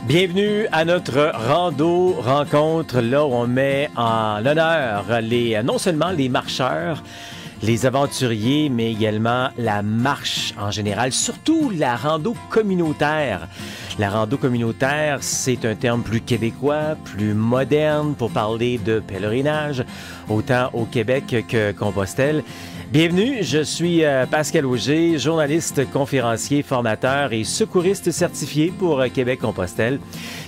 Bienvenue à notre rando rencontre, là où on met en honneur non seulement les marcheurs, les aventuriers, mais également la marche en général, surtout la rando communautaire. La rando communautaire, c'est un terme plus québécois, plus moderne pour parler de pèlerinage, autant au Québec que Compostelle. Bienvenue, je suis Pascal Auger, journaliste, conférencier, formateur et secouriste certifié pour Québec-Compostelle,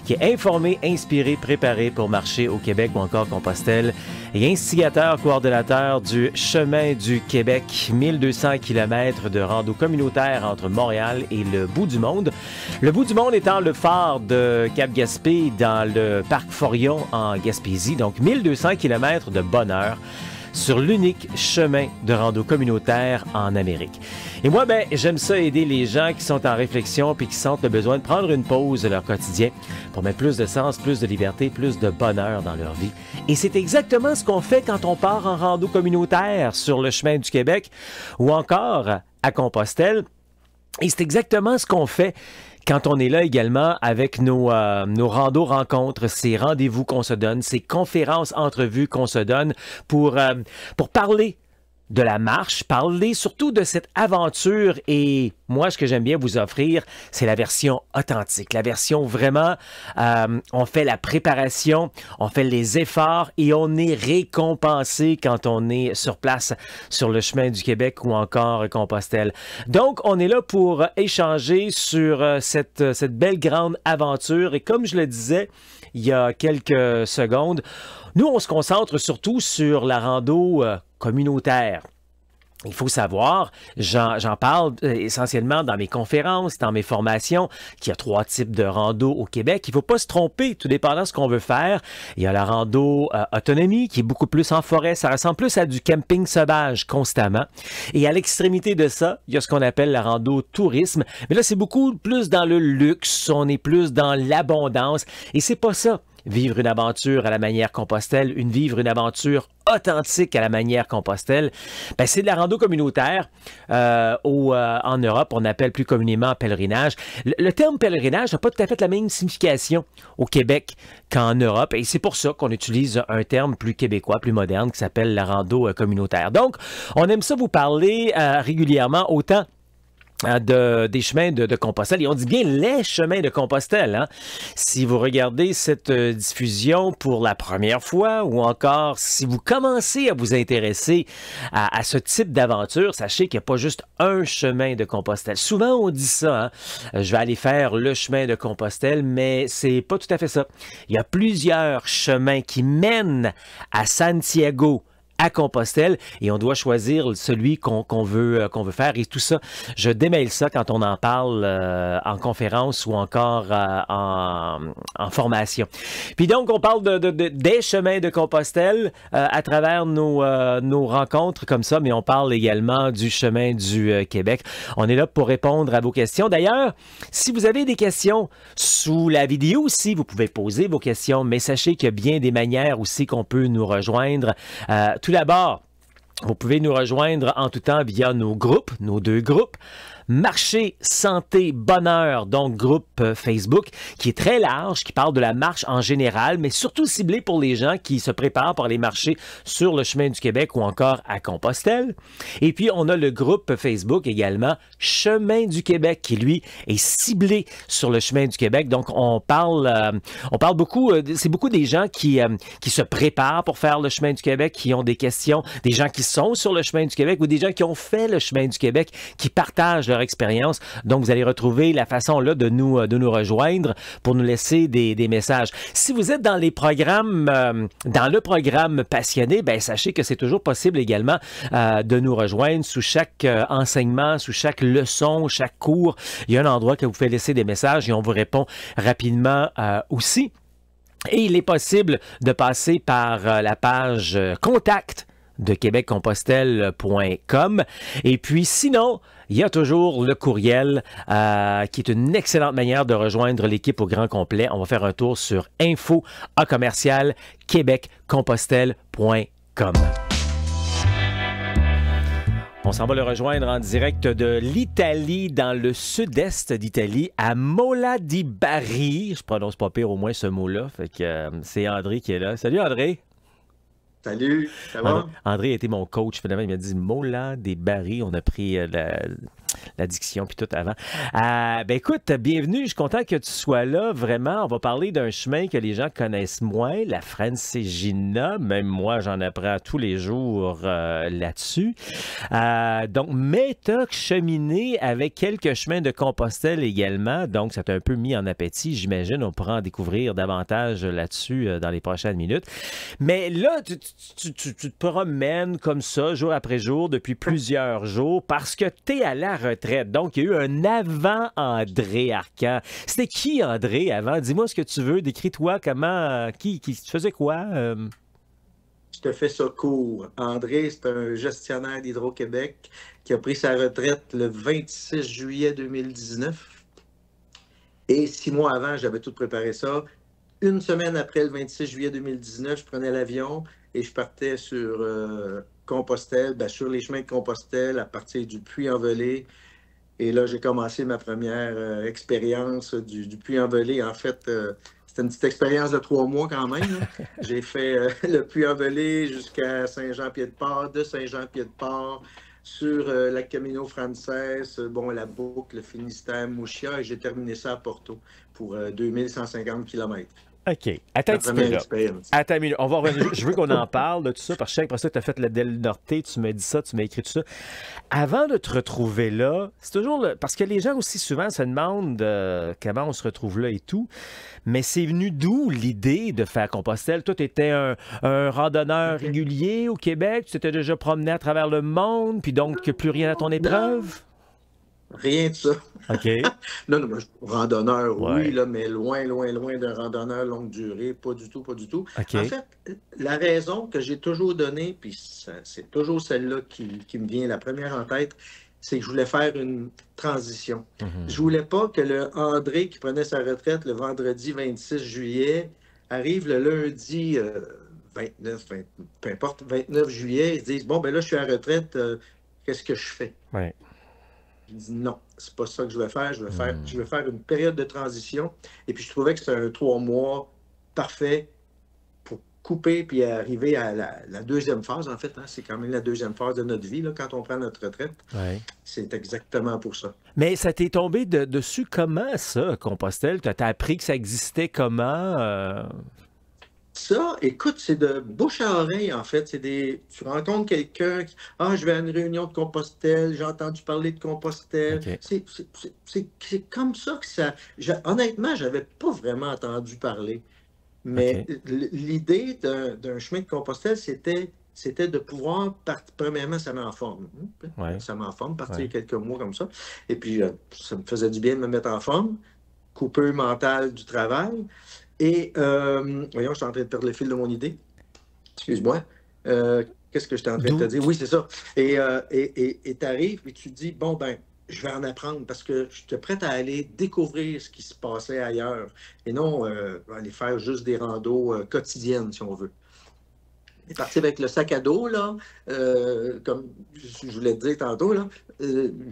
qui est informé, inspiré, préparé pour marcher au Québec ou encore Compostelle et instigateur, coordonnateur du Chemin du Québec, 1200 km de rando communautaire entre Montréal et le bout du monde. Le bout du monde étant le phare de Cap-Gaspé dans le parc Forion en Gaspésie, donc 1200 km de bonheur sur l'unique chemin de rando communautaire en Amérique. Et moi, j'aime ça aider les gens qui sont en réflexion puis qui sentent le besoin de prendre une pause de leur quotidien pour mettre plus de sens, plus de liberté, plus de bonheur dans leur vie. Et c'est exactement ce qu'on fait quand on part en rando communautaire sur le chemin du Québec ou encore à Compostelle. Et c'est exactement ce qu'on fait quand on est là également avec nos randos rencontres, ces rendez-vous qu'on se donne, ces conférences, entrevues qu'on se donne pour parler de la marche, parler surtout de cette aventure. Et moi, ce que j'aime bien vous offrir, c'est la version authentique, la version vraiment, on fait la préparation, on fait les efforts et on est récompensé quand on est sur place sur le chemin du Québec ou encore Compostelle. Donc, on est là pour échanger sur cette belle grande aventure. Et comme je le disais il y a quelques secondes, nous, on se concentre surtout sur la rando communautaire. Il faut savoir, j'en parle essentiellement dans mes conférences, dans mes formations, qu'il y a 3 types de rando au Québec. Il ne faut pas se tromper, tout dépendant de ce qu'on veut faire. Il y a la rando autonomie, qui est beaucoup plus en forêt. Ça ressemble plus à du camping sauvage constamment. Et à l'extrémité de ça, il y a ce qu'on appelle la rando tourisme. Mais là, c'est beaucoup plus dans le luxe. On est plus dans l'abondance. Et c'est pas ça. Vivre une aventure à la manière Compostelle, vivre une aventure authentique à la manière Compostelle, c'est de la rando communautaire en Europe, on appelle plus communément pèlerinage. Le terme pèlerinage n'a pas tout à fait la même signification au Québec qu'en Europe, et c'est pour ça qu'on utilise un terme plus québécois, plus moderne, qui s'appelle la rando communautaire. Donc, on aime ça vous parler régulièrement, autant des chemins de Compostelle. Et on dit bien les chemins de Compostelle. Hein? Si vous regardez cette diffusion pour la première fois ou encore si vous commencez à vous intéresser à ce type d'aventure, sachez qu'il n'y a pas juste un chemin de Compostelle. Souvent, on dit ça. Hein? Je vais aller faire le chemin de Compostelle, mais c'est pas tout à fait ça. Il y a plusieurs chemins qui mènent à Santiago, à Compostelle, et on doit choisir celui qu'on veut faire. Et tout ça, je démêle ça quand on en parle en conférence ou encore en formation. Puis donc, on parle des chemins de Compostelle à travers nos rencontres comme ça, mais on parle également du chemin du Québec. On est là pour répondre à vos questions. D'ailleurs, si vous avez des questions sous la vidéo aussi, vous pouvez poser vos questions, mais sachez qu'il y a bien des manières aussi qu'on peut nous rejoindre. Tout d'abord, vous pouvez nous rejoindre en tout temps via nos groupes, nos 2 groupes. Marché, santé, bonheur, donc groupe Facebook, qui est très large, qui parle de la marche en général, mais surtout ciblé pour les gens qui se préparent pour aller marcher sur le chemin du Québec ou encore à Compostelle. Et puis, on a le groupe Facebook également, Chemin du Québec, qui lui est ciblé sur le chemin du Québec. Donc, on parle beaucoup, c'est beaucoup des gens qui se préparent pour faire le chemin du Québec, qui ont des questions, des gens qui sont sur le chemin du Québec ou des gens qui ont fait le chemin du Québec, qui partagent leur expérience. Donc, vous allez retrouver la façon là de nous rejoindre pour nous laisser des messages. Si vous êtes dans les programmes, dans le programme Passionné, sachez que c'est toujours possible également de nous rejoindre sous chaque enseignement, sous chaque leçon, chaque cours. Il y a un endroit que vous pouvez laisser des messages et on vous répond rapidement aussi. Et il est possible de passer par la page Contact de québeccompostelle.com. Et puis sinon, il y a toujours le courriel qui est une excellente manière de rejoindre l'équipe au grand complet. On va faire un tour sur info@québeccompostelle.com. On s'en va le rejoindre en direct de l'Italie, dans le sud-est d'Italie, à Mola di Bari. Je prononce pas pire au moins ce mot-là. Fait que c'est André qui est là. Salut André! Salut, ça va? André a été mon coach, finalement. Il m'a dit Mola des Barry. On a pris la diction puis tout avant. Ben écoute, bienvenue. Je suis content que tu sois là. Vraiment, on va parler d'un chemin que les gens connaissent moins, la Francigena. Même moi, j'en apprends tous les jours là-dessus. Donc, mais tu as cheminé avec quelques chemins de Compostelle également. Donc, ça t'a un peu mis en appétit, j'imagine. On pourra en découvrir davantage là-dessus dans les prochaines minutes. Mais là, tu te promènes comme ça, jour après jour, depuis plusieurs jours, parce que tu es à la retraite. Donc, il y a eu un avant André Arcan. C'était qui, André, avant? Dis-moi ce que tu veux. Décris-toi comment... tu faisais quoi? Je te fais ça court. André, c'est un gestionnaire d'Hydro-Québec qui a pris sa retraite le 26 juillet 2019. Et 6 mois avant, j'avais tout préparé ça. Une semaine après le 26 juillet 2019, je prenais l'avion et je partais sur Compostelle, sur les chemins de Compostelle à partir du Puy-en-Velay. Et là, j'ai commencé ma première expérience du Puy-en-Velay. En fait, c'était une petite expérience de 3 mois quand même. J'ai fait le Puy-en-Velay jusqu'à Saint-Jean-Pied-de-Port, de Saint-Jean-Pied-de-Port, sur la Camino Frances, la boucle Finistère-Mouchia, et j'ai terminé ça à Porto pour 2150 km. OK. Attends un Ma petit peu première là. expérience. Attends une minute. On va revenir. Je veux qu'on en parle de tout ça, parce que je sais que après ça, tu as fait le Del Norte, tu m'as dit ça, tu m'as écrit tout ça. Avant de te retrouver là, c'est toujours parce que les gens aussi souvent se demandent comment on se retrouve là et tout. Mais c'est venu d'où l'idée de faire Compostelle? Toi, tu étais un randonneur régulier au Québec, tu t'étais déjà promené à travers le monde, puis donc plus rien à ton Non, épreuve? rien de ça. OK. Non, moi, randonneur, oui, Ouais. là, mais loin, loin, loin d'un randonneur longue durée. Pas du tout, pas du tout. En OK. fait, la raison que j'ai toujours donnée, puis c'est toujours celle-là qui me vient la première en tête, c'est que je voulais faire une transition. Je Mhm. voulais pas que le André qui prenait sa retraite le vendredi 26 juillet arrive le lundi 29, peu importe, 29 juillet, et se dise, bon, ben là, je suis à la retraite, qu'est-ce que je fais? Ouais. Je dis non, c'est pas ça que je vais faire. Je Hmm. vais faire une période de transition. Et puis je trouvais que c'était un 3 mois parfait pour couper puis arriver à la deuxième phase. En fait, hein, c'est quand même la deuxième phase de notre vie là, quand on prend notre retraite. Ouais. C'est exactement pour ça. Mais ça t'est tombé dessus comment, ça, Compostelle? T'as appris que ça existait comment? Ça, écoute, c'est de bouche à oreille, en fait. Tu rencontres quelqu'un qui, ah, je vais à une réunion de Compostelle, j'ai entendu parler de Compostelle. OK. C'est comme ça que ça. Honnêtement, j'avais pas vraiment entendu parler. Mais OK. l'idée d'un chemin de Compostelle, c'était de pouvoir partir. Premièrement, ça met en forme. Ouais. Ça met en forme, partir Ouais. quelques mois comme ça. Et puis, ça me faisait du bien de me mettre en forme, coupeur mental du travail. Et, voyons, je suis en train de perdre le fil de mon idée. Excuse-moi. Qu'est-ce que j'étais en train de te D'où? dire? Oui, c'est ça. Et tu arrives et tu te dis, bon, ben, je vais en apprendre parce que je suis prête à aller découvrir ce qui se passait ailleurs et non aller faire juste des randos quotidiennes, si on veut. On est parti avec le sac à dos, là, comme je voulais te dire tantôt, là,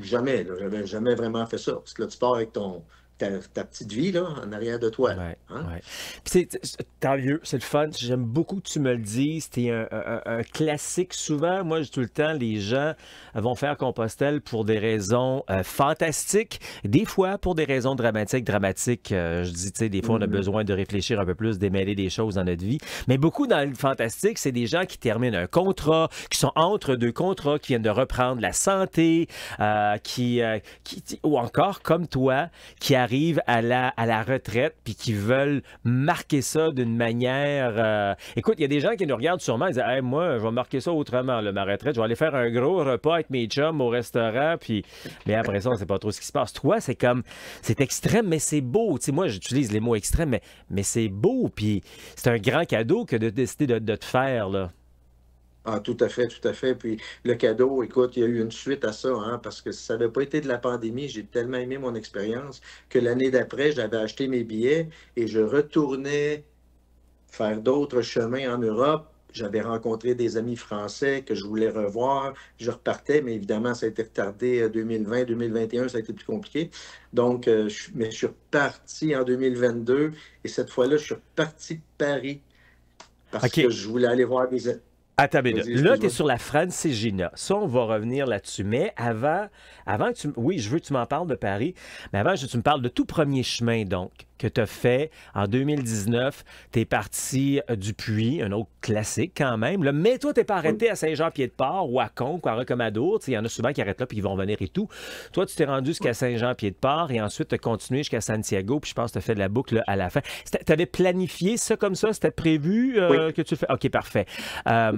jamais, là, j'avais jamais vraiment fait ça. Parce que là, tu pars avec ta petite vie, là, en arrière de toi, là, Ouais, hein? ouais. Puis tant mieux, c'est le fun. J'aime beaucoup que tu me le dises. C'était un classique. Souvent, moi, tout le temps, les gens vont faire Compostelle pour des raisons fantastiques, des fois pour des raisons dramatiques. Dramatiques, je dis, tu sais, des fois, on a Mhm. besoin de réfléchir un peu plus, démêler des choses dans notre vie. Mais beaucoup dans le fantastique, c'est des gens qui terminent un contrat, qui sont entre deux contrats, qui viennent de reprendre la santé, ou encore, comme toi, qui arrivent à la retraite puis qui veulent marquer ça d'une manière. Écoute, il y a des gens qui nous regardent sûrement et disent hey, moi, je vais marquer ça autrement, là, ma retraite. Je vais aller faire un gros repas avec mes chums au restaurant. Puis... Mais après ça, on ne sait pas trop ce qui se passe. Toi, c'est comme. C'est extrême, mais c'est beau. Tu sais, moi, j'utilise les mots extrêmes, mais c'est beau. Puis c'est un grand cadeau que de décider de te faire, là. Ah, tout à fait, tout à fait. Puis le cadeau, écoute, il y a eu une suite à ça, hein, parce que si ça n'avait pas été de la pandémie, j'ai tellement aimé mon expérience que l'année d'après, j'avais acheté mes billets et je retournais faire d'autres chemins en Europe J'avais rencontré des amis français que je voulais revoir. Je repartais, mais évidemment, ça a été retardé 2020, 2021, ça a été plus compliqué. Donc, mais je suis reparti en 2022 et cette fois-là, je suis reparti de Paris parce que OK. je voulais aller voir des... Attends, mais Vas-y, là, tu es excuse-moi. sur la Francigena. Ça, on va revenir là-dessus. Mais avant que tu... Oui, je veux que tu m'en parles de Paris, mais avant que tu me parles de tout premier chemin, donc, que tu as fait en 2019. Tu es parti du Puy, un autre classique quand même. Là, mais toi, tu n'es pas Oui. arrêté à Saint-Jean-Pied-de-Port ou à Conques ou à Rocamadour. Il y en a souvent qui arrêtent là puis ils vont revenir et tout. Toi, tu t'es rendu jusqu'à Saint-Jean-Pied-de-Port et ensuite tu as continué jusqu'à Santiago. Puis je pense que tu as fait de la boucle là, à la fin. Tu avais planifié ça comme ça? C'était prévu Oui. que tu le fais? OK, parfait. Euh,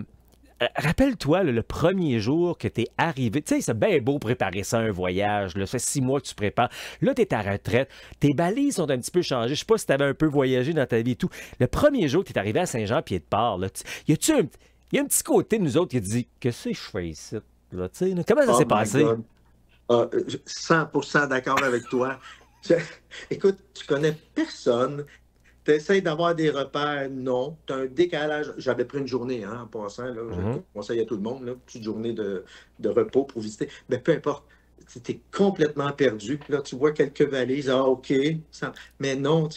Rappelle-toi le premier jour que tu es arrivé. Tu sais, c'est bien beau préparer ça, un voyage. Là. Ça fait 6 mois que tu prépares. Là, tu es à retraite. Tes balises sont un petit peu changées. Je sais pas si tu avais un peu voyagé dans ta vie et tout. Le premier jour que tu es arrivé à Saint-Jean-Pied-de-Port, là, y a-tu un, y a un petit côté de nous autres qui a dit qu'est-ce que je fais ici? Là, tu sais, là? Comment ça Oh s'est my passé? God. 100% d'accord avec toi. Tu- Écoute, tu connais personne. Tu essaies d'avoir des repères, non. Tu as un décalage. J'avais pris une journée, hein, en passant. Là, je Mhm. conseille à tout le monde, là, une petite journée de repos pour visiter. Mais peu importe. Tu es complètement perdu. Là, tu vois quelques valises. Ah, OK. Mais non,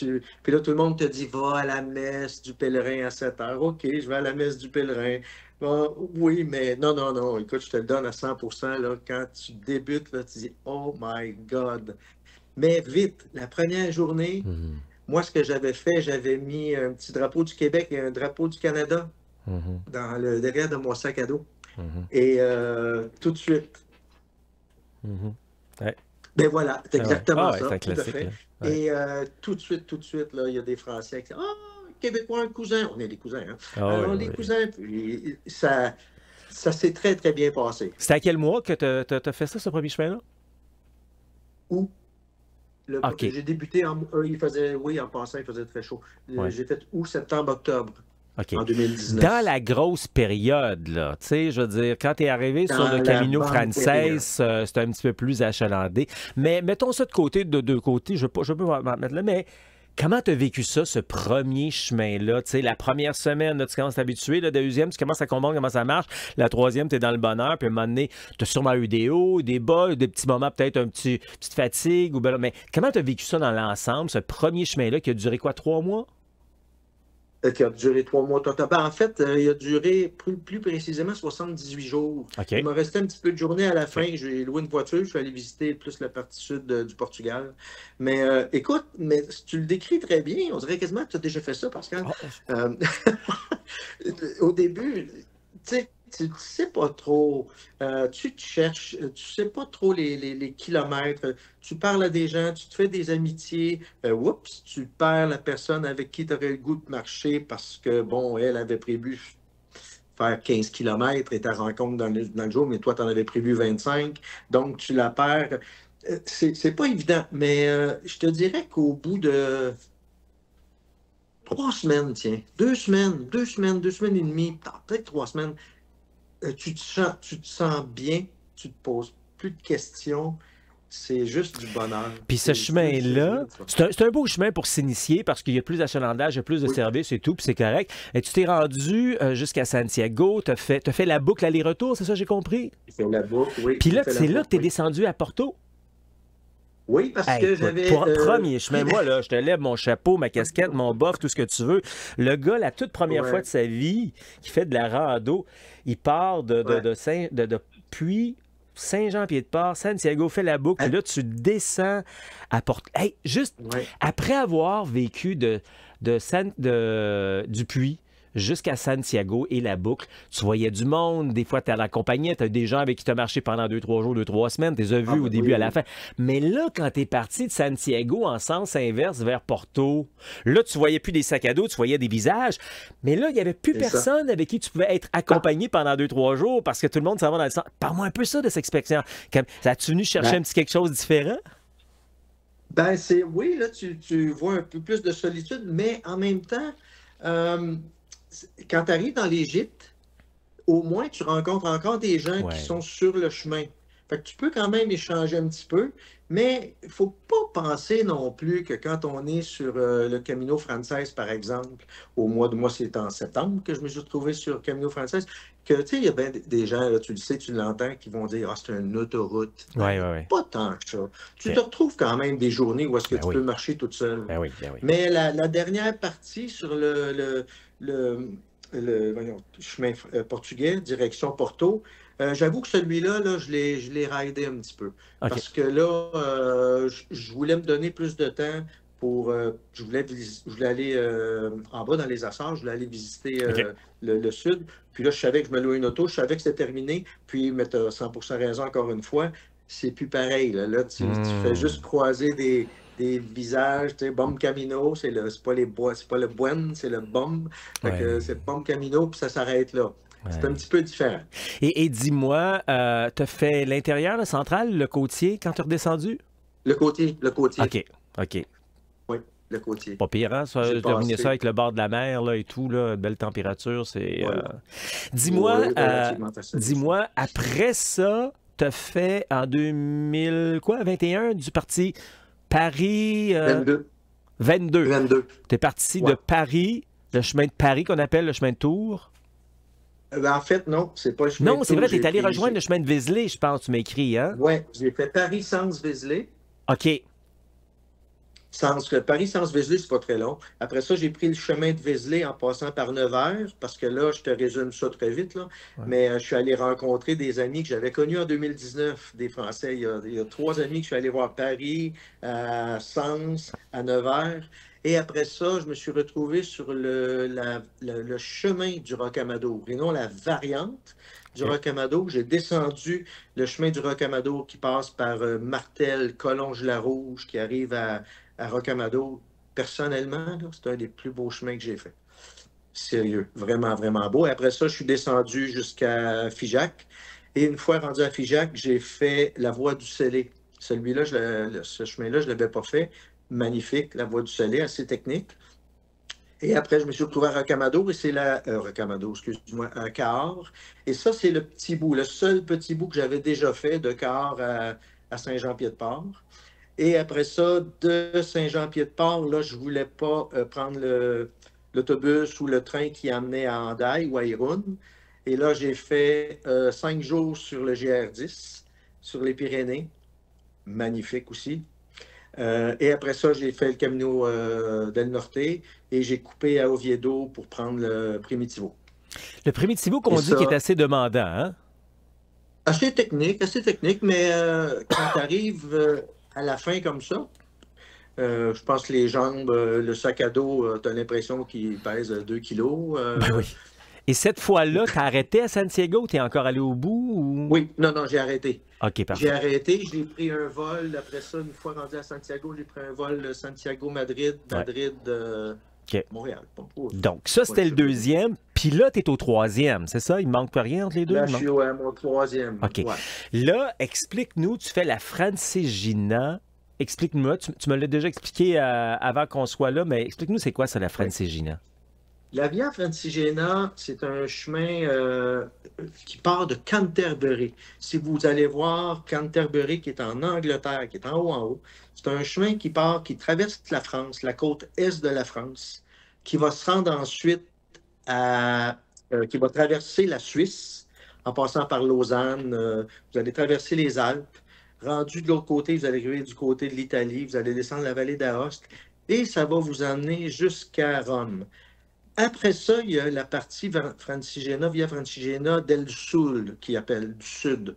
Puis là, tout le monde te dit, va à la messe du pèlerin à 7 heures. OK, je vais à la messe du pèlerin. Bon, oui, mais non, non, non. Écoute, je te le donne à 100%. Là, quand tu débutes, là, tu dis, oh my God. Mais vite, la première journée, Mhm. moi, ce que j'avais fait, j'avais mis un petit drapeau du Québec et un drapeau du Canada Mhm. dans le derrière de mon sac à dos. Mhm. Et tout de suite, Mhm. Ouais. ben voilà, c'est Ah ouais. exactement Ah ouais, c'est ça, un tout à classique, là. fait. Ouais. Et tout de suite, là, il y a des Français qui disent, ah, Québécois, un cousin. On est des cousins, hein? Ah oui, Alors, les oui. cousins, puis ça s'est très, très bien passé. C'était à quel mois que tu as fait ça, ce premier chemin-là? Où OK. j'ai débuté il faisait, oui, en passant, il faisait très chaud. Ouais. J'ai fait août, septembre, octobre OK. en Dans 2019, la grosse période, là, tu sais, je veux dire, quand tu es arrivé sur le dans la Camino bonne Frances, période. c'était un petit peu plus achalandé. Mais mettons ça de côté, de deux côtés, je peux m'en mettre là, mais comment tu as vécu ça, ce premier chemin-là? Tu sais, la première semaine, là, tu commences à t'habituer, la deuxième, tu commences à comprendre comment ça marche, la troisième, tu es dans le bonheur, puis à un moment donné, tu as sûrement eu des hauts, des bas, des petits moments, peut-être petite fatigue, mais comment tu as vécu ça dans l'ensemble, ce premier chemin-là qui a duré quoi, 3 mois? Qui a duré 3 mois total. Ben, en fait, il a duré plus précisément 78 jours. OK. Il me restait un petit peu de journée à la fin. OK. J'ai loué une voiture. Je suis allé visiter plus la partie sud du Portugal. Mais écoute, mais tu le décris très bien. On dirait quasiment que tu as déjà fait ça, Pascal. Ah, Euh, Au début, tu sais, tu ne sais pas trop, tu te cherches, tu sais pas trop les kilomètres, tu parles à des gens, tu te fais des amitiés, oups, tu perds la personne avec qui tu aurais le goût de marcher parce que, bon, elle avait prévu faire 15 kilomètres et ta rencontre dans le jour, mais toi, tu en avais prévu 25, donc tu la perds. C'est pas évident, mais je te dirais qu'au bout de 3 semaines, tiens, 2 semaines, 2 semaines, 2 semaines et demie, peut-être 3 semaines, tu te sens bien, tu te poses plus de questions, c'est juste du bonheur. puis ce C'est juste chemin-là, génial, ça. c'est un beau chemin pour s'initier parce qu'il y a plus d'achalandage, il y a plus de Oui, services et tout, puis c'est correct. Et tu t'es rendu jusqu'à Santiago, t'as fait la boucle aller-retour, c'est ça j'ai compris? j'ai fait la boucle, oui, Puis j'ai là, fait la c'est là que boucle, tu es oui. descendu à Porto. Oui, parce Hey, que écoute, j'avais. pour premier chemin, moi, là, je te lève mon chapeau, ma casquette, mon bof, tout ce que tu veux. Le gars, la toute première fois Ouais, de sa vie, qui fait de la rando, il part ouais. puis Saint-Jean-Pied-de-Port, Santiago, fait la boucle, puis Ah, là, tu descends à Porto. Hey, juste ouais. après avoir vécu du Puy jusqu'à Santiago et la boucle, tu voyais du monde, des fois tu es accompagné, tu as des gens avec qui tu as marché pendant 2, 3 jours, 2, 3 semaines, tu les as Ah, vus au ben début oui, à la oui. fin. Mais là, quand tu es parti de Santiago en sens inverse vers Porto, là, tu voyais plus des sacs à dos, tu voyais des visages, mais là, il n'y avait plus C'est ça. personne avec qui tu pouvais être Ah, accompagné pendant 2, 3 jours parce que tout le monde s'en va dans le sens. Parle-moi un peu ça de cette expérience. Ça as-tu venu chercher ben, un petit quelque chose de différent? oui, là, tu vois un peu plus de solitude, mais en même temps, euh, quand tu arrives dans l'Égypte, au moins tu rencontres encore des gens qui Ouais. sont sur le chemin. Fait que tu peux quand même échanger un petit peu, mais il ne faut pas penser non plus que quand on est sur le Camino Frances, par exemple, moi c'est en septembre que je me suis retrouvé sur Camino Frances, que tu sais, il y a bien des gens, là, tu le sais, tu l'entends, qui vont dire, ah, c'est une autoroute. Oui, Ben, oui, oui. pas tant que ça. Tu te OK. retrouves quand même des journées où est-ce que Ben tu oui. peux marcher toute seule. Ben oui, ben oui. Mais la dernière partie sur le, voyons, chemin portugais, direction Porto, j'avoue que celui-là, là, je l'ai raidé un petit peu. OK. Parce que là, je voulais me donner plus de temps pour. Je voulais aller en bas dans les Açores, je voulais aller visiter OK. le sud. Puis là, je savais que je me louais une auto, je savais que c'était terminé. Puis, mais tu as 100% raison encore une fois, c'est plus pareil. Là, tu fais juste croiser des visages, tu sais, Bom Camino, c'est pas les bois, c'est pas le Buen, c'est le Bom. Fait que Ouais. c'est Bom Camino, puis ça s'arrête là. C'est un Ouais. petit peu différent. Et dis-moi, t'as fait l'intérieur, le central, le côtier, quand t'es redescendu? Le côtier. OK. OK. Oui, le côtier. Pas pire, hein? J'ai Terminer ça passé. avec le bord de la mer là, et tout, là, belle température, c'est... Oui, Dis-moi, oui, relativement facile aussi. dis-moi, après ça, t'as fait en 2000, quoi, 21, du parti Paris 22. 22. 22. T'es parti de Ouais. Paris, le chemin de Paris qu'on appelle le chemin de Tours. En fait, non, c'est pas le chemin de Non, c'est Tours. vrai, t'es allé rejoindre le chemin de Vézelay, je pense, tu m'as écrit, hein? Ouais, j'ai fait Paris-Sens-Vézelay. OK. Paris-Sens-Vézelay, c'est pas très long. Après ça, j'ai pris le chemin de Vézelay en passant par Nevers, parce que là, je te résume ça très vite, là. Ouais. Mais je suis allé rencontrer des amis que j'avais connus en 2019, des Français. Il y a 3 amis que je suis allé voir Paris, à Sens, à Nevers. Et après ça, je me suis retrouvé sur le chemin du Rocamadour, et non la variante du OK. Rocamadour. J'ai descendu le chemin du Rocamadour qui passe par Martel, Collonges-la-Rouge, qui arrive à Rocamadour. Personnellement, là, c'est un des plus beaux chemins que j'ai fait. Sérieux, vraiment, vraiment beau. Et après ça, je suis descendu jusqu'à Figeac. Et une fois rendu à Figeac, j'ai fait la voie du Scellé. Celui-là, ce chemin-là, je ne l'avais pas fait. Magnifique, la voie du Scellé, assez technique. Et après, je me suis retrouvé à Rocamadour, et c'est la... Rocamadour, excuse-moi, à Cahors. Et ça, c'est le petit bout, le seul petit bout que j'avais déjà fait de Cahors à Saint-Jean-Pied-de-Port. Et après ça, de Saint-Jean-Pied-de-Port, là, je ne voulais pas prendre l'autobus ou le train qui amenait à Hendaye ou à Irun. Et là, j'ai fait 5 jours sur le GR10, sur les Pyrénées. Magnifique aussi. Et après ça, j'ai fait le Camino del Norte et j'ai coupé à Oviedo pour prendre le Primitivo. Le Primitivo Et qu'on dit qui est ça, assez demandant, hein? assez technique, mais quand tu arrives à la fin comme ça, je pense que les jambes, le sac à dos, tu as l'impression qu'il pèse 2 kilos. Ben oui. Et cette fois-là, t'as arrêté à Santiago? T'es encore allé au bout ou... Oui, non, j'ai arrêté. OK, J'ai parfait. arrêté, j'ai pris un vol. Après ça, une fois rendu à Santiago, j'ai pris un vol Santiago-Madrid, Ouais. OK. Montréal. Bon, oh, Donc, ça, ouais, c'était je le sais pas. deuxième. Puis là, t'es au troisième, c'est ça? Il manque pas rien entre les deux? Là, Il je manque... suis à mon troisième. OK. Ouais. Là, explique-nous, tu fais la Francigena. Explique-moi, tu me l'as déjà expliqué avant qu'on soit là, mais explique-nous c'est quoi ça, la Oui. Francigena? La Via Francigena, c'est un chemin qui part de Canterbury. Si vous allez voir Canterbury, qui est en Angleterre, qui est en haut, c'est un chemin qui traverse la France, la côte est de la France, qui va se rendre ensuite qui va traverser la Suisse en passant par Lausanne. Vous allez traverser les Alpes. Rendu de l'autre côté, vous allez arriver du côté de l'Italie. Vous allez descendre la vallée d'Aoste et ça va vous emmener jusqu'à Rome. Après ça, il y a la partie Francigena, Via Francigena del Sul, qui appelle du Sud.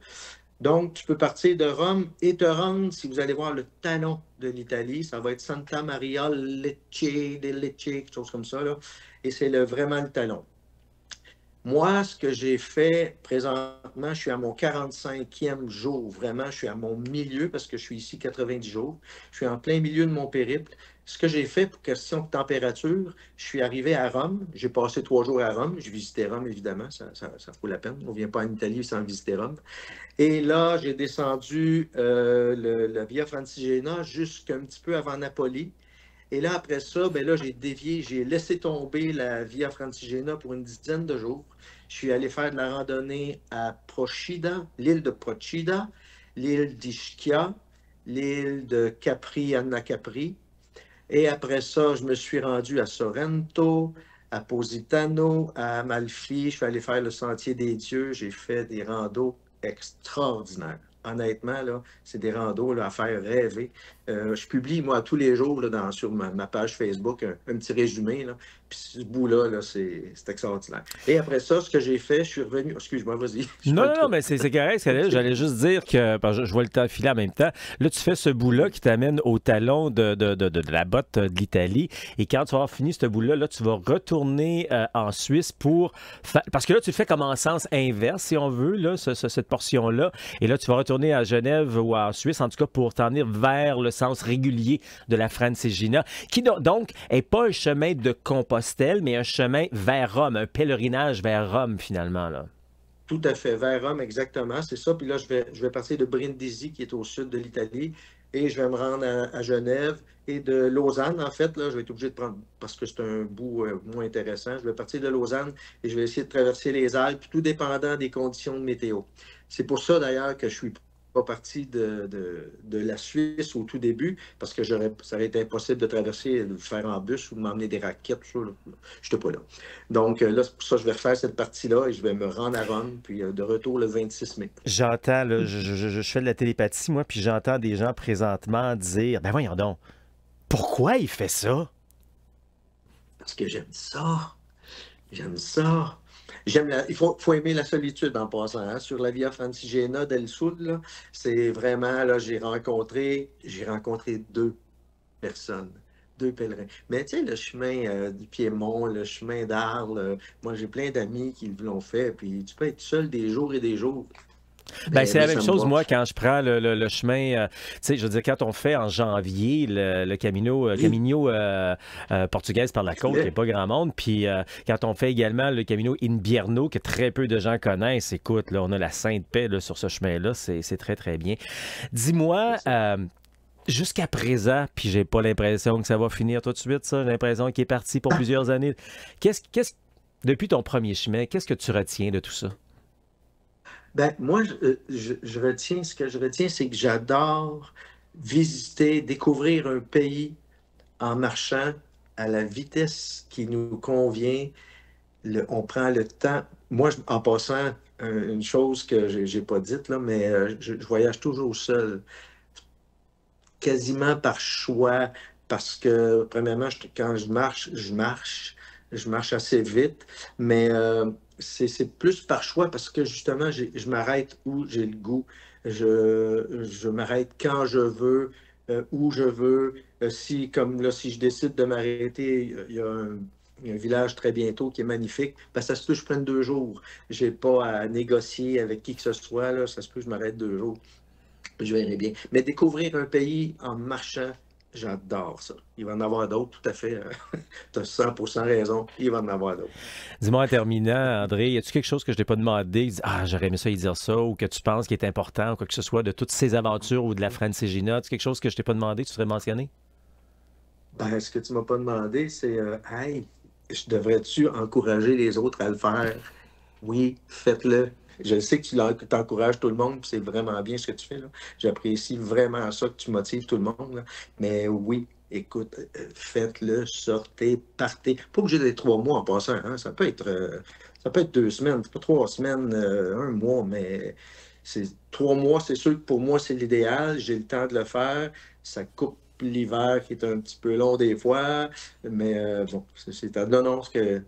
Donc, tu peux partir de Rome et te rendre, si vous allez voir le talon de l'Italie, ça va être Santa Maria Lecce, del Lecce, quelque chose comme ça, là. Et c'est vraiment le talon. Moi, ce que j'ai fait présentement, je suis à mon 45e jour. Vraiment, je suis à mon milieu parce que je suis ici 90 jours. Je suis en plein milieu de mon périple. Ce que j'ai fait pour question de température, je suis arrivé à Rome. J'ai passé 3 jours à Rome. J'ai visité Rome, évidemment. Ça vaut la peine. On ne vient pas en Italie sans visiter Rome. Et là, j'ai descendu la Via Francigena jusqu'un petit peu avant Napoli. Et là, après ça, ben là, j'ai dévié, j'ai laissé tomber la Via Francigena pour une dizaine de jours. Je suis allé faire de la randonnée à Procida, l'île de Procida. l'île d'Ischia, l'île de Capri, Anna Capri. Et après ça, je me suis rendu à Sorrento, à Positano, à Amalfi. Je suis allé faire le Sentier des Dieux. J'ai fait des randos extraordinaires. Honnêtement, là, c'est des randos là, à faire rêver. Je publie, moi, tous les jours là, sur ma page Facebook un petit résumé. Là. Puis ce bout-là, là, c'est extraordinaire. Et après ça, ce que j'ai fait, je suis revenu. Excuse-moi, vas-y. Non, non, non, mais c'est correct. J'allais juste dire que, parce que je vois le temps filer en même temps. Là, tu fais ce bout-là qui t'amène au talon de la botte de l'Italie. Et quand tu vas avoir fini ce bout-là, là, tu vas retourner en Suisse pour faire. Parce que là, tu le fais comme en sens inverse, si on veut, là, cette portion-là. Et là, tu vas retourner à Genève ou en Suisse, en tout cas, pour t'en venir vers le sens régulier de la Francigena, qui donc n'est pas un chemin de Compostelle, mais un chemin vers Rome, un pèlerinage vers Rome, finalement, là. Tout à fait, vers Rome, exactement, c'est ça. Puis là, je vais partir de Brindisi, qui est au sud de l'Italie, et je vais me rendre à Genève et de Lausanne, en fait. Là, je vais être obligé de prendre, parce que c'est un bout moins intéressant, je vais partir de Lausanne et je vais essayer de traverser les Alpes, tout dépendant des conditions de météo. C'est pour ça, d'ailleurs, que je suis pas parti de la Suisse au tout début, parce que ça aurait été impossible de traverser, de le faire en bus ou de m'emmener des raquettes. Je n'étais pas là. Donc là, c'est pour ça que je vais refaire cette partie-là et je vais me rendre à Rome, puis de retour le 26 mai. J'entends, là, je fais de la télépathie, moi, puis j'entends des gens présentement dire, ben voyons donc, pourquoi il fait ça? Parce que j'aime ça. J'aime ça. Il faut aimer la solitude en passant. Hein. Sur la Via Francigena del Sud, là, c'est vraiment, là, j'ai rencontré deux personnes, deux pèlerins. Mais tu sais, le chemin du Piémont, le chemin d'Arles, moi j'ai plein d'amis qui l'ont fait, puis tu peux être seul des jours et des jours. Ben, c'est la Mais même ça me chose, va. moi, quand je prends le chemin, tu sais, je veux dire, quand on fait en janvier le Oui, Camino portugaise par la côte, il n'y a pas grand monde, puis quand on fait également le Camino Invierno, que très peu de gens connaissent, écoute, là, on a la Sainte Paix là, sur ce chemin-là, c'est très, très bien. c'est Dis-moi, ça. jusqu'à présent, puis j'ai pas l'impression que ça va finir tout de suite, ça, j'ai l'impression qu'il est parti pour plusieurs années. Depuis ton premier chemin, qu'est-ce que tu retiens de tout ça? Ben, moi, je retiens, ce que je retiens, c'est que j'adore visiter, découvrir un pays en marchant à la vitesse qui nous convient. On prend le temps. Moi, en passant, une chose que j'ai pas dite, là, mais je voyage toujours seul, quasiment par choix, parce que, premièrement, quand je marche assez vite, mais c'est plus par choix, parce que justement, je m'arrête où j'ai le goût. Je m'arrête quand je veux, où je veux. Si, comme là, si je décide de m'arrêter, il y a un village très bientôt qui est magnifique, ben, ça se peut que je prenne 2 jours. Je n'ai pas à négocier avec qui que ce soit, là, ça se peut que je m'arrête 2 jours. Je verrai bien. Mais découvrir un pays en marchant, j'adore ça. Il va en avoir d'autres, tout à fait. Tu as 100% raison. Il va en avoir d'autres. Dis-moi en terminant, André, y a-tu quelque chose que je t'ai pas demandé? Ah, j'aurais aimé ça y dire ça, ou que tu penses qui est important, ou quoi que ce soit, de toutes ces aventures ou de la Francigena? Tu quelque chose que je t'ai pas demandé, que tu voudrais mentionner? Ben, ce que tu m'as pas demandé, c'est hey, je devrais-tu encourager les autres à le faire? Oui, faites-le. Je sais que tu encourages tout le monde, puis c'est vraiment bien ce que tu fais, là. J'apprécie vraiment ça, que tu motives tout le monde, là. Mais oui, écoute, faites-le, sortez, partez. Pas obligé d'être 3 mois en passant, hein. Ça peut être 2 semaines, pas 3 semaines, un mois, mais 3 mois, c'est sûr que pour moi, c'est l'idéal. J'ai le temps de le faire. Ça coupe l'hiver qui est un petit peu long des fois. Mais bon, non, non,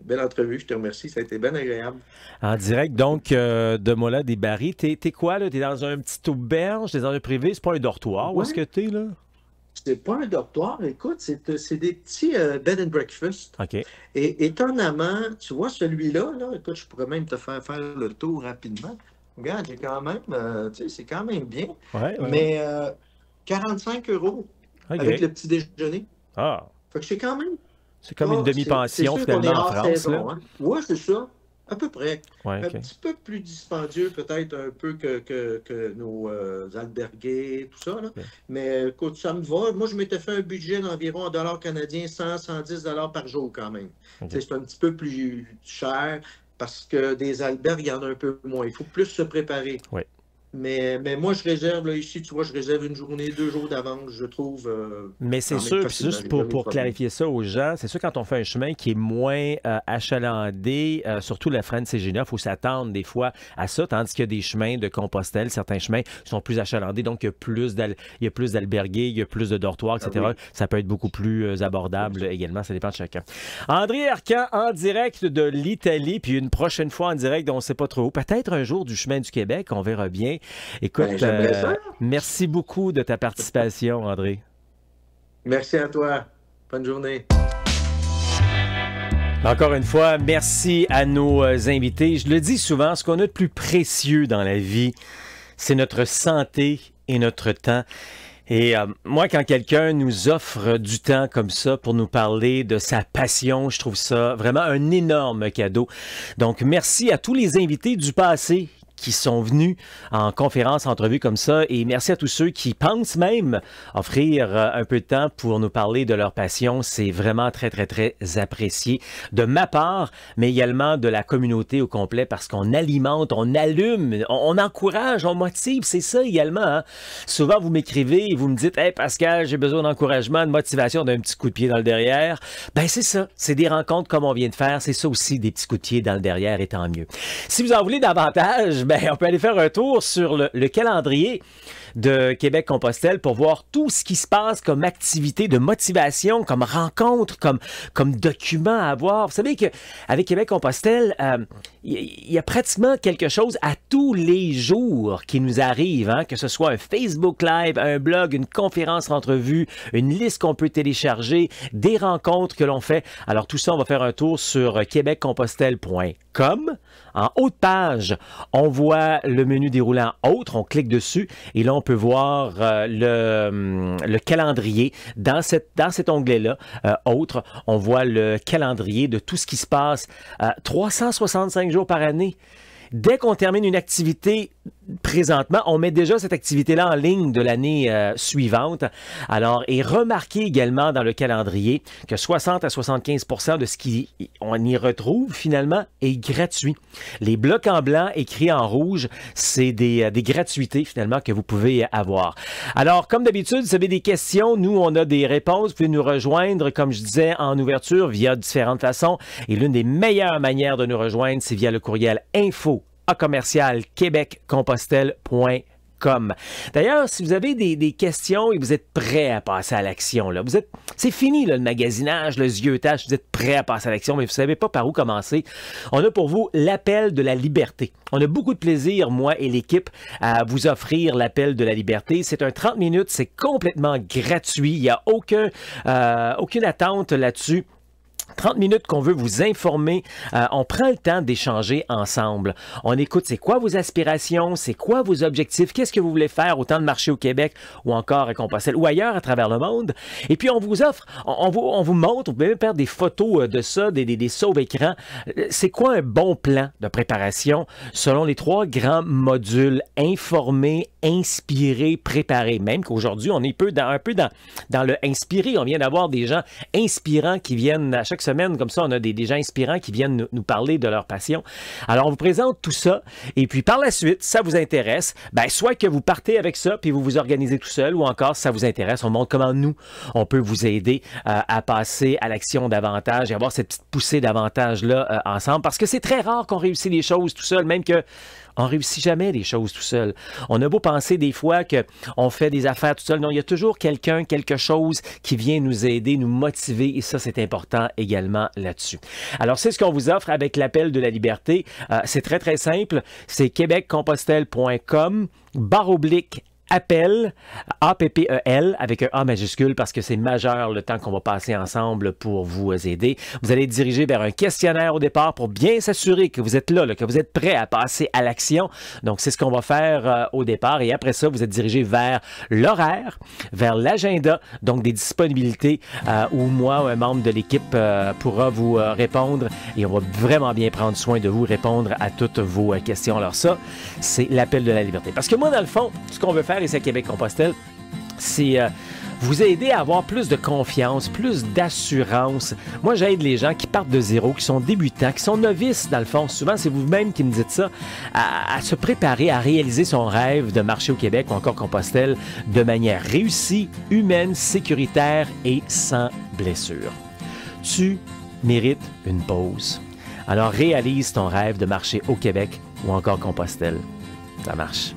belle entrevue, je te remercie. Ça a été bien agréable. En direct, donc, de Mola des Barils. T'es quoi, là? T'es dans un petit auberge, t'es dans un privé, c'est pas un dortoir. Où est-ce que Ouais, t'es, là? c'est pas un dortoir, écoute, c'est des petits bed and breakfast. OK. Et étonnamment, tu vois, celui-là, là, écoute, je pourrais même te faire le tour rapidement. Regarde, j'ai quand même, tu sais, c'est quand même bien. Ouais, ouais, ouais. Mais 45 € avec OK. le petit déjeuner. Ah, Fait que c'est quand même c'est comme une pas. C'est demi-pension, sûr qu'on est finalement, en hors France, là. saison, hein? Ouais, c'est ça. À peu près. Ouais, Un OK. petit peu plus dispendieux, peut-être un peu que nos albergués, tout ça, là. OK. Mais écoute, ça me va. Moi, je m'étais fait un budget d'environ en dollars canadiens, 100, 110 $ par jour quand même. Tu OK. sais, c'est un petit peu plus cher parce que des albergues, il y en a un peu moins. Il faut plus se préparer. Ouais. Mais moi, je réserve, là, ici, tu vois, je réserve une journée, 2 jours d'avance, je trouve, Mais c'est quand même sûr, puis facilement. juste J'ai jamais eu de pour problème. clarifier ça aux gens, c'est sûr quand on fait un chemin qui est moins achalandé, surtout la Friend Ségina, il faut s'attendre des fois à ça, tandis qu'il y a des chemins de Compostelle, certains chemins sont plus achalandés, donc il y a plus d'albergués, il y a plus de dortoirs, Ah etc. oui, Ça peut être beaucoup plus abordable également, ça dépend de chacun. André Arcan en direct de l'Italie, puis une prochaine fois en direct, on ne sait pas trop où, peut-être un jour du chemin du Québec, on verra bien. ben, Écoute, j'aimerais ça. merci beaucoup de ta participation, André. Merci à toi. Bonne journée. Encore une fois, merci à nos invités. Je le dis souvent, ce qu'on a de plus précieux dans la vie, c'est notre santé et notre temps. Et moi, quand quelqu'un nous offre du temps comme ça pour nous parler de sa passion, je trouve ça vraiment un énorme cadeau. Donc, merci à tous les invités du passé qui sont venus en conférence, entrevue comme ça. Et merci à tous ceux qui pensent même offrir un peu de temps pour nous parler de leur passion. C'est vraiment très, très, très apprécié de ma part, mais également de la communauté au complet parce qu'on alimente, on allume, on encourage, on motive. C'est ça également. Hein? Souvent, vous m'écrivez et vous me dites « Hey Pascal, j'ai besoin d'encouragement, de motivation, d'un petit coup de pied dans le derrière. » Ben c'est ça. C'est des rencontres comme on vient de faire. C'est ça aussi, des petits coups de pied dans le derrière et tant mieux. Si vous en voulez davantage, ben, on peut aller faire un tour sur le calendrier de Québec-Compostelle pour voir tout ce qui se passe comme activité de motivation, comme rencontre, comme document à avoir. Vous savez qu'avec Québec-Compostelle, il y a pratiquement quelque chose à tous les jours qui nous arrive, hein, que ce soit un Facebook Live, un blog, une conférence entrevue, une liste qu'on peut télécharger, des rencontres que l'on fait. Alors tout ça, on va faire un tour sur québeccompostelle.com. En haut de page, on voit le menu déroulant autres, on clique dessus et là, on peut voir le calendrier. Dans cet onglet-là, autres, on voit le calendrier de tout ce qui se passe 365 jours par année. Dès qu'on termine une activité présentement, on met déjà cette activité-là en ligne de l'année suivante. Alors, et remarquez également dans le calendrier que 60 à 75% de ce qu'on y retrouve finalement est gratuit. Les blocs en blanc écrits en rouge, c'est des gratuités finalement que vous pouvez avoir. Alors, comme d'habitude, vous avez des questions, nous, on a des réponses. Vous pouvez nous rejoindre, comme je disais, en ouverture via différentes façons. Et l'une des meilleures manières de nous rejoindre, c'est via le courriel info@québeccompostelle.com. D'ailleurs, si vous avez des questions et vous êtes prêt à passer à l'action, là, c'est fini là, le magasinage, le ziotage, vous êtes prêt à passer à l'action, mais vous ne savez pas par où commencer. On a pour vous l'appel de la liberté. On a beaucoup de plaisir, moi et l'équipe, à vous offrir l'appel de la liberté. C'est un 30 minutes, c'est complètement gratuit. Il n'y a aucune attente là-dessus. 30 minutes qu'on veut vous informer. On prend le temps d'échanger ensemble. On écoute c'est quoi vos aspirations, c'est quoi vos objectifs, qu'est-ce que vous voulez faire autant de marché au Québec ou encore à Compostelle ou ailleurs à travers le monde. Et puis on vous offre, on vous montre, vous pouvez même faire des photos de ça, des sauve-écrans. C'est quoi un bon plan de préparation selon les 3 grands modules: informer, inspirer, préparer. Même qu'aujourd'hui, on est un peu dans le inspirer. On vient d'avoir des gens inspirants qui viennent à chaque semaine, comme ça, on a des gens inspirants qui viennent nous parler de leur passion. Alors, on vous présente tout ça, et puis par la suite, si ça vous intéresse, ben, soit que vous partez avec ça, puis vous vous organisez tout seul, ou encore, si ça vous intéresse, on montre comment nous, on peut vous aider à passer à l'action davantage et avoir cette petite poussée davantage-là ensemble, parce que c'est très rare qu'on réussisse les choses tout seul, même que on réussit jamais les choses tout seul. On a beau penser des fois qu'on fait des affaires tout seul. Non, il y a toujours quelqu'un, quelque chose qui vient nous aider, nous motiver, et ça, c'est important également là-dessus. Alors, c'est ce qu'on vous offre avec l'appel de la liberté. C'est très, très simple. C'est québeccompostelle.com /appel, A-P-P-E-L, avec un A majuscule parce que c'est majeur le temps qu'on va passer ensemble pour vous aider. Vous allez être dirigé vers un questionnaire au départ pour bien s'assurer que vous êtes là, que vous êtes prêt à passer à l'action. Donc, c'est ce qu'on va faire au départ. Et après ça, vous êtes dirigé vers l'horaire, vers l'agenda, donc des disponibilités où moi ou un membre de l'équipe pourra vous répondre et on va vraiment bien prendre soin de vous, répondre à toutes vos questions. Alors ça, c'est l'appel de la liberté. Parce que moi, dans le fond, ce qu'on veut faire ici à Québec-Compostelle, c'est vous aider à avoir plus de confiance, plus d'assurance. Moi, j'aide les gens qui partent de zéro, qui sont débutants, qui sont novices, dans le fond. Souvent, c'est vous-même qui me dites ça, à se préparer à réaliser son rêve de marcher au Québec ou encore Compostelle de manière réussie, humaine, sécuritaire et sans blessure. Tu mérites une pause. Alors réalise ton rêve de marcher au Québec ou encore Compostelle. Ça marche.